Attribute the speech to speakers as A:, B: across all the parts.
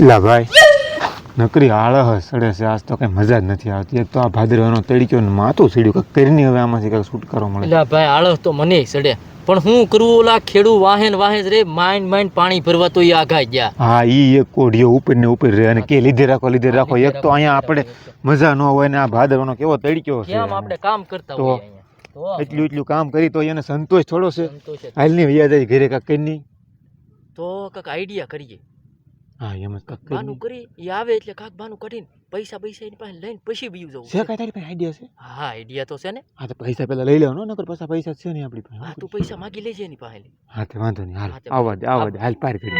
A: લા ભાઈ નકરી આળહ સડે છે આજ તો કઈ મજા જ નથી આવતી. એક તો આ ભાદરવાનો તડક્યો ને માથું સીડ્યું કંઈક કરીને હવે આમાંથી કંઈક છુટકારો મળે.
B: એટલે ભાઈ આળસ તો મને સડે પણ હું કરવું ઓલા ખેડૂ વાહેન રે માઇન્ડ પાણી ભરવા તો એ આઘા ગયા.
A: હા ઈ એક કોઢિયો ઉપર ને ઉપર રહે અને કે લીધે રાખો. એક તો અહીંયા આપણે મજા ન હોય ને આ ભાદરવાનો કેવો તડક્યો છે.
B: કેમ આપણે કામ કરતા
A: તો
B: હોઈએ અહીંયા તો
A: એટલું કામ કરી તો એને સંતોષ થોડો છે.
B: સંતોષ જ.
A: હાલ ની યાદ આવી ઘરે કાંક કરી.
B: તો કાંક આઈડિયા કરીએ
A: હા એમ જ કાંક
B: બાનું
A: કરી.
B: કરી એ આવે એટલે કાંક બાનું કરીને પૈસા એની પાસે લઈને પછી બીજું જવું
A: છે કાંઈ તારી પાસે આઈડિયા છે?
B: હા આઈડિયા તો છે ને.
A: હા તો પૈસા પેલા લઈ લેવાનો નકર પાછા પૈસા છે નહીં આપણી પાસે.
B: હા તું પૈસા માગી લેજે એની પાસે.
A: હા તે વાંધો નહીં. હાલ
B: હા, તે
A: આવવા દે હાલ પાર કરી.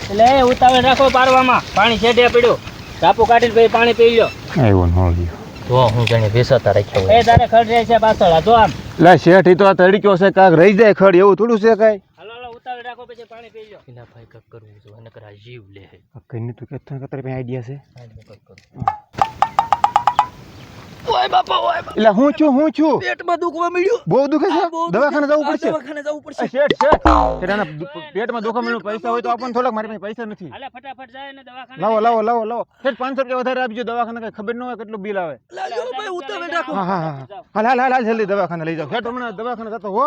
C: એટલે ઉતાવળ રાખો પારવામાં. પાણી છેડે પડ્યું, ટાપુ કાઢીને પછી પાણી પી લો.
A: આવ્યો ન હોળ્યો.
B: તો હું જાણે બેસાતા રાખ્યા હોય.
C: એ તારે ખડ રહે છે પાછળ, આ જો આમ.
A: લા શેઠ ઈ તો આ તડક્યો છે કાંક રહી જાય ખડ એવું થોડું છે કાંઈ.
C: હાલો હાલો ઉતાવળ રાખો પછી પાણી પી લો.
B: એના ભાઈ કાંક કરવું જોઈએ નકર આ જીવ લે હે.
A: કઈ તું કે તારી પાસે આઈડિયા છે?
B: ઓય બાપા
A: એટલે હું છું
B: પેટમાં દુખવા મળ્યું.
A: બહુ દુખે છે? દવાખાને જવું પડશે.
B: દવાખાને જવું પડશે.
A: શેઠ એના પેટમાં દુખવા મળ્યું પૈસા હોય તો આપણને થોડાક. મારી પાસે પૈસા નથી.
C: હાલે ફટાફટ જાય ને દવાખાને.
A: લાવો શેઠ 500 રૂપિયા વધારે આપજો. દવાખાને કઈ ખબર ન હોય કેટલું બિલ આવે.
B: લાજો ભાઈ ઉતાવળ રાખો.
A: હા હાલ જલ્દી દવાખાને લઈ જાઓ. શેઠ હમણાં દવાખાને જતો હો.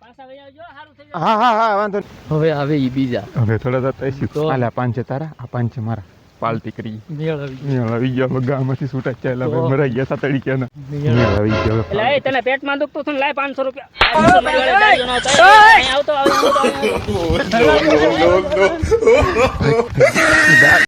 C: પાછા વહી આવજો, સારું થઈ જાય.
A: હા વાંધો નહીં.
B: હવે આવે ઈ બીજા
A: હવે થોડા જતા
B: તો.
A: હાલ આ 5 છે તારા, આ 5 છે મારા. પાલટી કરી
B: મેળ
A: આવી ગયા ગામમાંથી છૂટા ચાલ્યા
B: તો.
A: મરાઈ ગયા તડક્યાના. આવી ગયા
C: એટલે એ તને પેટમાં દુખતું હતું ને, લાય 500 રૂપિયા. મારી વાળે દારૂ ન આવતો. અહીં આવતો.